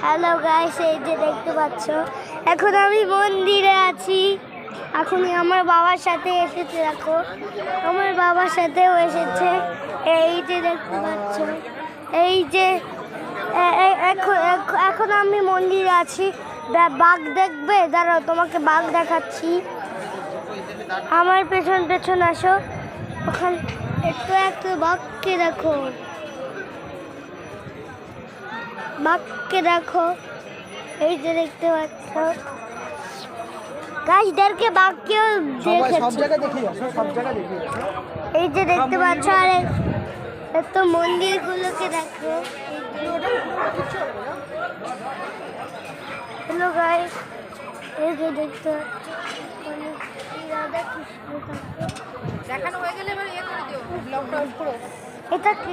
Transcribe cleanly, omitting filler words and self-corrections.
Hello guys, এই যে দেখতে পাচ্ছ এখন আমি মন্দিরে আছি। এখনই আমার বাবার সাথে এসেছে, দেখো আমার বাবার সাথেও এসেছে। এই যে দেখতে পাচ্ছ, এই যে এখন আমি মন্দিরে আছি। বাঘ দেখবে, দাঁড়াও তোমাকে বাঘ দেখাচ্ছি। আমার পেছন পেছন আসো, ওখানে একটু বাঘকে দেখো, বাঘকে দেখো। এই যে দেখতে পাচ্ছ গাছদেরকে বাঘকেও দেখেছি। এই যে দেখতে পাচ্ছ, আর একটু মন্দিরগুলোকে দেখো। হ্যালো গাইস, এই যে দেখতে পাচ্ছ রাধা কৃষ্ণ দেখানো হয়ে গেলে এবার করে দিও, ব্লগটা অফ করো। এটা কি?